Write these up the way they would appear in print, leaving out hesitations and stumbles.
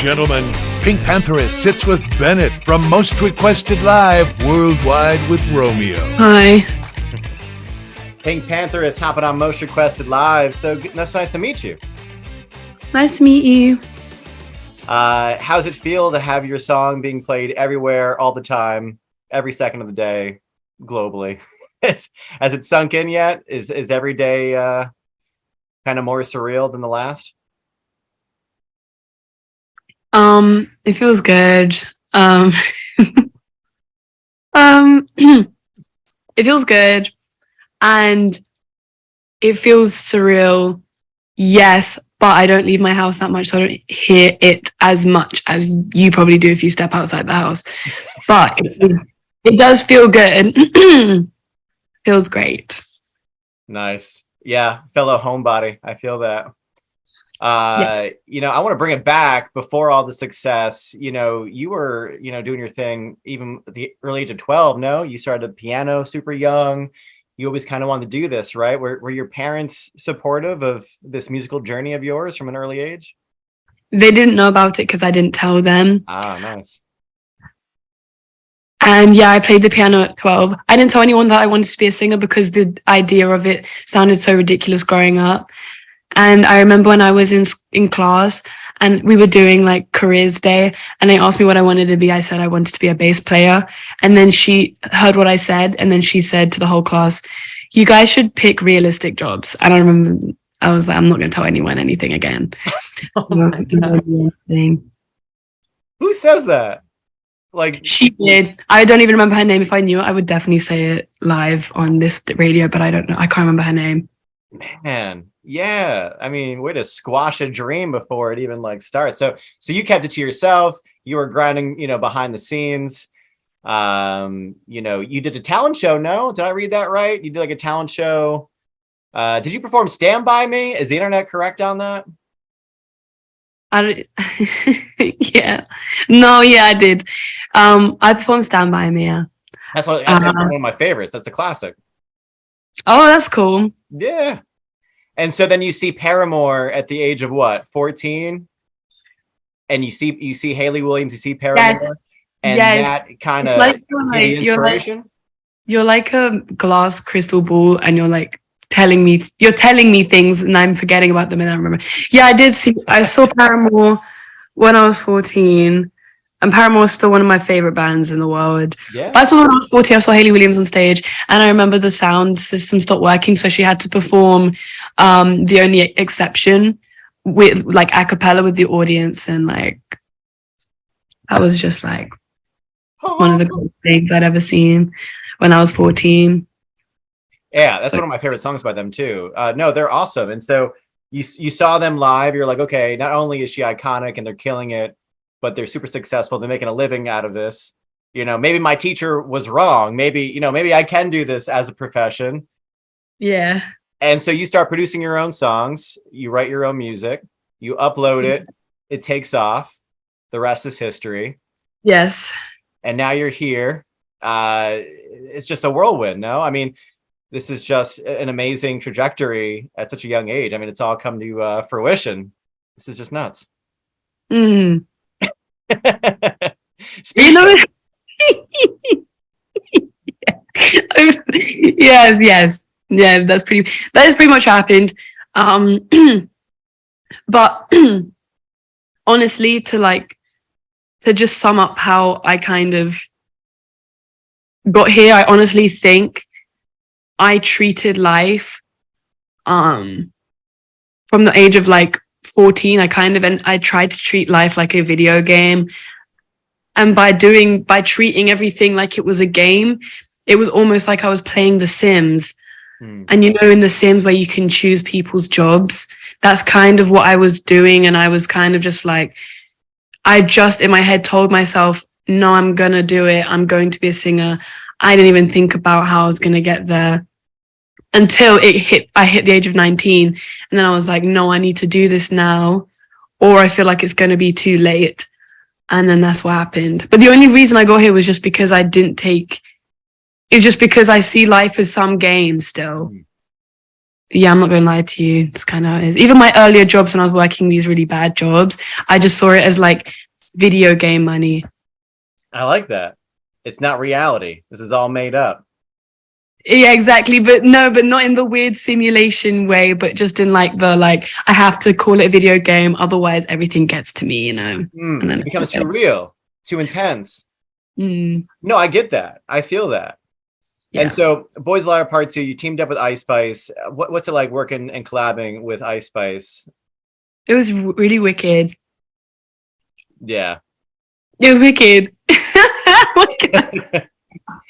gentlemen, PinkPantheress sits with Bennet from Most Requested Live Worldwide with Romeo. Hi. PinkPantheress hopping on Most Requested Live. So that's nice to meet you. Nice to meet you. How's it feel to have your song being played everywhere, all the time, every second of the day, globally? Has it sunk in yet? Is every day kind of more surreal than the last? It feels good. It feels good, and it feels surreal. Yes, but I don't leave my house that much, so I don't hear it as much as you probably do if you step outside the house. But it does feel good. Feels great. Nice. Yeah, fellow homebody. I feel that. Yeah. I want to bring it back before all the success. You were, doing your thing even at the early age of 12. No, you started the piano super young. You always kind of wanted to do this, right? Were your parents supportive of this musical journey of yours from an early age? They didn't know about it because I didn't tell them. Ah, nice. And yeah, I played the piano at 12. I didn't tell anyone that I wanted to be a singer because the idea of it sounded so ridiculous growing up. And I remember when I was in class and we were doing like careers day and they asked me what I wanted to be. I said I wanted to be a bass player. And then she heard what I said. And then she said to the whole class, you guys should pick realistic jobs. And I remember I was like, I'm not going to tell anyone anything again. Who says that? Like, she did. I don't even remember her name. If I knew it, I would definitely say it live on this radio, but I don't know. I can't remember her name. Man, yeah. I mean, way to squash a dream before it even starts. So you kept it to yourself. You were grinding, behind the scenes. You did a talent show. No, did I read that right? You did like a talent show. Did you perform "Stand By Me"? Is the internet correct on that? Yeah. No, yeah, I did. I performed "Stand By Me." Yeah. That's one of my favorites. That's a classic. Oh, that's cool. Yeah. And so then you see Paramore at the age of what, 14? And you see Hayley Williams, you see Paramore, yes. and yes. that kind of the inspiration. You're like a glass crystal ball, and you're telling me things, and I'm forgetting about them, and I remember. Yeah, I saw Paramore when I was 14. And Paramore is still one of my favorite bands in the world. Yeah. But I saw when I was 14, I saw Hayley Williams on stage, and I remember the sound system stopped working, so she had to perform The Only Exception with a cappella with the audience, and that was just one of the coolest things I'd ever seen when I was 14. Yeah, that's one of my favorite songs by them too. No, they're awesome. And so you saw them live, you're like, okay, not only is she iconic and they're killing it, but they're super successful. They're making a living out of this. Maybe my teacher was wrong. Maybe I can do this as a profession. Yeah. And so you start producing your own songs. You write your own music. You upload it. It takes off. The rest is history. Yes. And now you're here. It's just a whirlwind, no? I mean, this is just an amazing trajectory at such a young age. I mean, it's all come to fruition. This is just nuts. Mm. Yes. Yeah, that is pretty much happened. But honestly, to just sum up how I kind of got here, I honestly think I treated life from the age of 14. I tried to treat life like a video game, and by treating everything like it was a game, it was almost like I was playing The Sims. And in The Sims where you can choose people's jobs, that's kind of what I was doing. And I was kind of just I just in my head told myself, no, I'm gonna do it, I'm going to be a singer. I didn't even think about how I was gonna get there until I hit the age of 19. And then I was like, no, I need to do this now, or I feel like it's going to be too late. And then that's what happened. But the only reason I got here was just because it's just because I see life as some game still. yeah, I'm not gonna lie to you. It's kind of how it is. Even my earlier jobs when I was working these really bad jobs, I just saw it as like video game money. I like that. It's not reality. This is all made up. Yeah, exactly. But not in the weird simulation way, but just in like the like I have to call it a video game, otherwise everything gets to me, And then It becomes too real, too intense. No, I get that. I feel that. Yeah. And so, Boys Liar Part 2, you teamed up with Ice Spice. What's it like working and collabing with Ice Spice? It was really wicked. Yeah. It was wicked.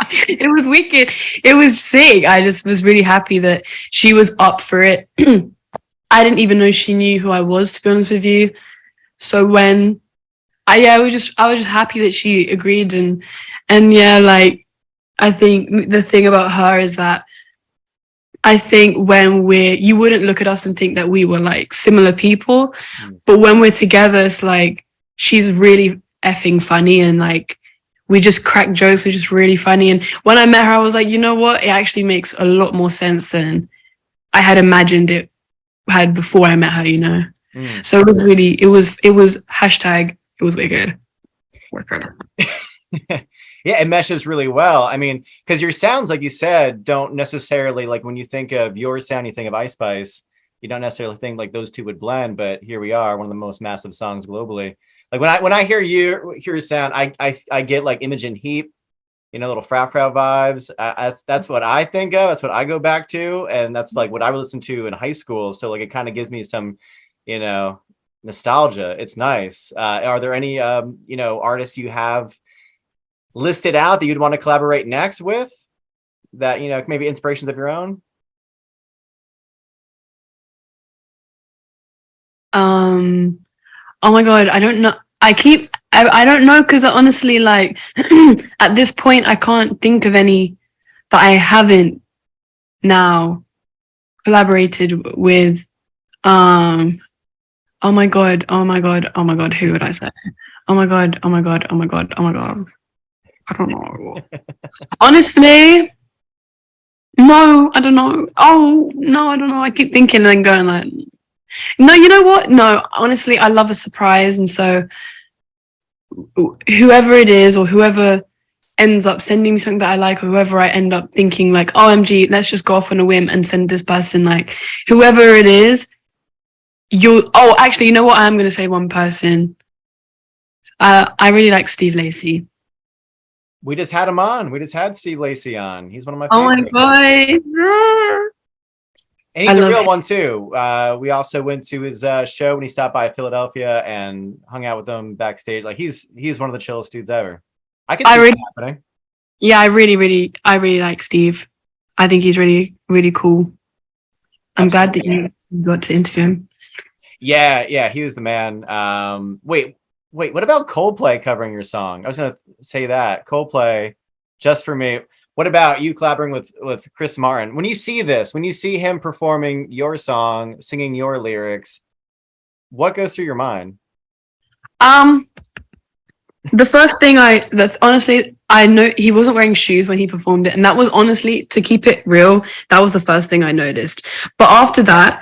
It was wicked. It was sick. I just was really happy that she was up for it. I didn't even know she knew who I was, to be honest with you. So when I was just happy that she agreed, and yeah, like I think the thing about her is that I think when you wouldn't look at us and think that we were like similar people, but when we're together, it's like she's really effing funny, and like we just crack jokes, which is really funny. And when I met her, I was like, you know what? It actually makes a lot more sense than I had imagined it had before I met her. So it was really, it was hashtag, it was wicked. Yeah, it meshes really well. I mean, because your sounds, like you said, don't necessarily, like when you think of your sound, you think of Ice Spice, you don't necessarily think like those two would blend, but here we are, one of the most massive songs globally. Like when I hear your sound, I get like Imogen Heap, little frat vibes. That's what I think of. That's what I go back to, and that's like what I would listen to in high school. So like it kind of gives me some, nostalgia. It's nice. Are there any artists you have listed out that you'd want to collaborate next with? That maybe inspirations of your own. Oh my god, I don't know. I don't know, because honestly, like at this point, I can't think of any that I haven't now collaborated with. Oh my god, who would I say? Oh my god. I don't know. Honestly, no, I don't know. Oh no, I don't know. I keep thinking and going like, no, you know what? No, honestly, I love a surprise, and so whoever it is, or whoever ends up sending me something that I like, or whoever I end up thinking like, OMG, let's just go off on a whim and send this person, like whoever it is, actually, you know what? I'm going to say one person. I really like Steve Lacy. We just had him on. We just had Steve Lacy on. He's one of my favorites. Oh my god. And he's a real one too. We also went to his show when he stopped by Philadelphia and hung out with them backstage. Like he's one of the chillest dudes ever. I can see that happening. Yeah, I really like Steve. I think he's really, really cool. I'm glad that you got to interview him. Yeah, he was the man. Wait, what about Coldplay covering your song? I was gonna say that. Coldplay, Just For Me. What about you collaborating with Chris Martin? When you see him performing your song, singing your lyrics, what goes through your mind? The first thing honestly, I know he wasn't wearing shoes when he performed it, and that was honestly, to keep it real, that was the first thing I noticed. But after that,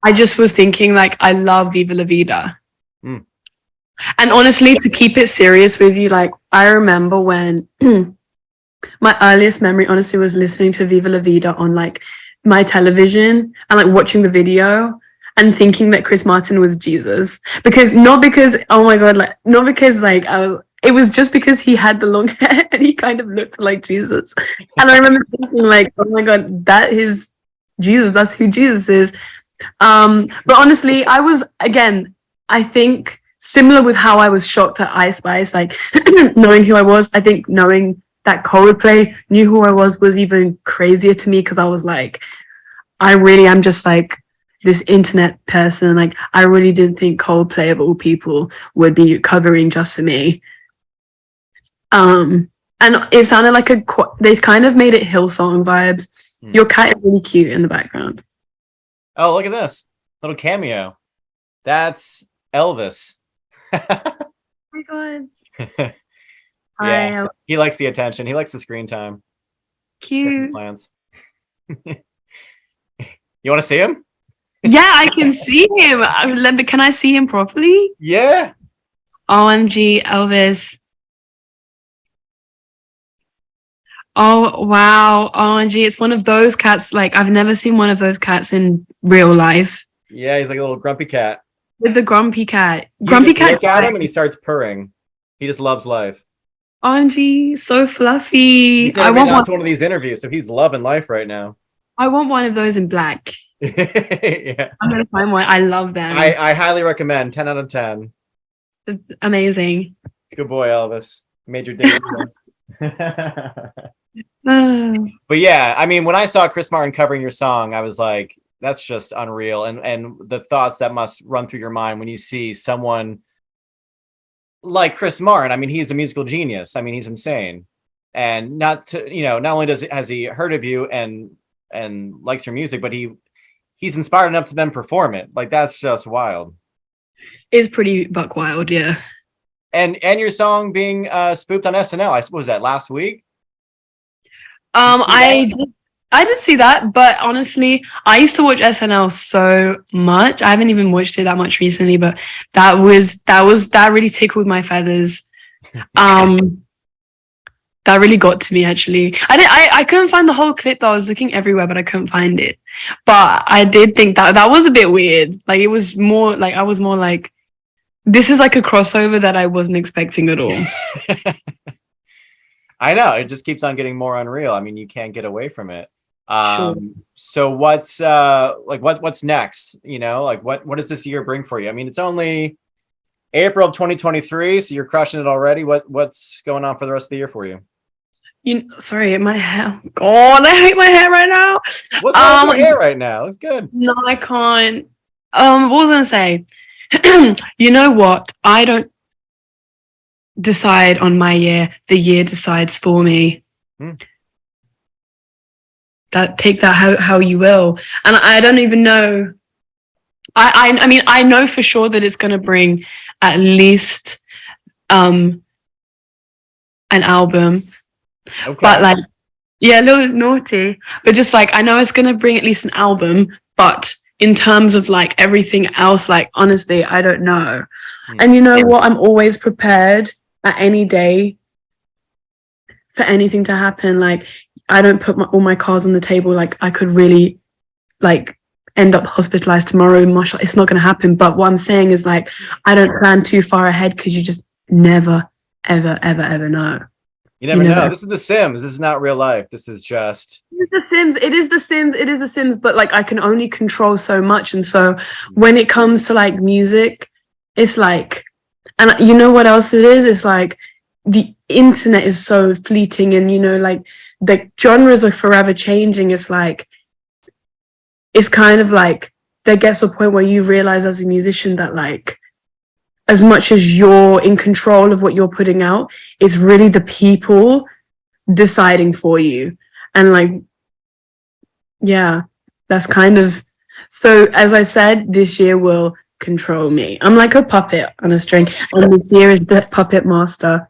I just was thinking like, I love Viva La Vida. And honestly, to keep it serious with you, like I remember when my earliest memory honestly was listening to Viva La Vida on like my television and like watching the video and thinking that Chris Martin was Jesus, not because it was just because he had the long hair and he kind of looked like Jesus. And I remember thinking like, oh my god, that is Jesus, that's who Jesus is. But honestly, I think similar with how I was shocked at Ice Spice, like knowing who I was, I think knowing that Coldplay knew who I was even crazier to me, because I was like, I really am just like this internet person. Like I really didn't think Coldplay of all people would be covering Just For Me. And it sounded like they kind of made it Hillsong vibes. Your cat is really cute in the background. Oh, look at this little cameo. That's Elvis. Oh my god. Yeah, he likes the attention. He likes the screen time. Cute. Plans. You want to see him? Yeah, I can see him. Can I see him properly? Yeah. OMG, Elvis. Oh, wow. OMG. It's one of those cats. Like, I've never seen one of those cats in real life. Yeah, he's like a little grumpy cat. With the grumpy cat. You Grumpy just cat. look at him and he starts purring. He just loves life. OMG, so fluffy. He's never been on to one of these interviews, so he's loving life right now. I want one of those in black. Yeah. I'm gonna find one. I love them. I highly recommend. 10 out of 10. It's amazing. Good boy, Elvis. Made your day. Oh. But yeah, I mean, when I saw Chris Martin covering your song, I was like, that's just unreal. And the thoughts that must run through your mind when you see someone like Chris Martin. I mean, he's a musical genius. I mean, he's insane. And not only has he heard of you and likes your music, but he's inspired enough to then perform it. Like, that's just wild. It's pretty buck wild, yeah. And your song being spoofed on SNL, I suppose that last week. I did see that, but honestly, I used to watch SNL so much. I haven't even watched it that much recently, but that really tickled my feathers. That really got to me, actually. I couldn't find the whole clip though. I was looking everywhere, but I couldn't find it. But I did think that was a bit weird. Like, it was more like, I was more like, this is like a crossover that I wasn't expecting at all. I know, it just keeps on getting more unreal. I mean, you can't get away from it. Sure. So what's next? You know, like what does this year bring for you? I mean, it's only April of 2023, so you're crushing it already. What's going on for the rest of the year for you? Sorry, my hair. God, I hate my hair right now. What's wrong with your hair right now? It's good. No, I can't. What was I gonna say? You know what? I don't decide on my year. The year decides for me. Take that how you will. And I don't even know. I mean, I know for sure that it's gonna bring at least an album. Okay. But like, yeah, a little naughty. But just like, I know it's gonna bring at least an album, but in terms of like everything else, like, honestly, I don't know. And you know what? I'm always prepared at any day for anything to happen. Like, I don't put all my cards on the table. Like, I could really like end up hospitalized tomorrow. Mashallah, it's not going to happen. But what I'm saying is, like, I don't plan too far ahead, because you just never, ever, ever, ever know. You never know. This is The Sims. This is not real life. This is just... It is The Sims. But like, I can only control so much. And so when it comes to like music, it's like, and you know what else it is? It's like the internet is so fleeting, and you know, like the genres are forever changing. It's like, it's kind of like there gets a point where you realize as a musician that like, as much as you're in control of what you're putting out, it's really the people deciding for you. And like, yeah, that's kind of, so as I said, this year will control me. I'm like a puppet on a string, and this year is the puppet master.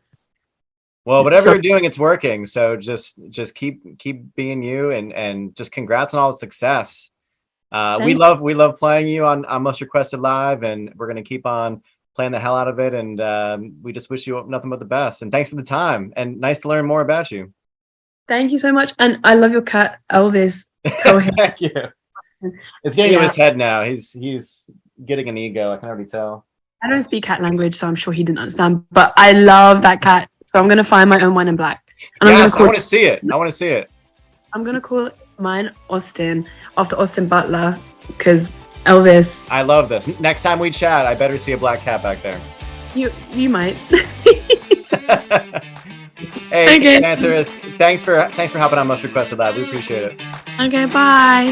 Well, whatever you're doing, it's working. So just keep being you, and just congrats on all the success. We love playing you on Most Requested Live, and we're gonna keep on playing the hell out of it. And we just wish you nothing but the best. And thanks for the time. And nice to learn more about you. Thank you so much. And I love your cat, Elvis. Tell him. Thank you. It's getting in his head now. He's getting an ego. I can already tell. I don't speak cat language, so I'm sure he didn't understand. But I love that cat. So I'm gonna find my own one in black. And yes, I want to see it. I want to see it. I'm gonna call mine Austin, after Austin Butler, because Elvis. I love this. Next time we chat, I better see a black cat back there. You might. Hey, okay. Pantheress, thanks for helping on Most Requested Live. We appreciate it. Okay, bye.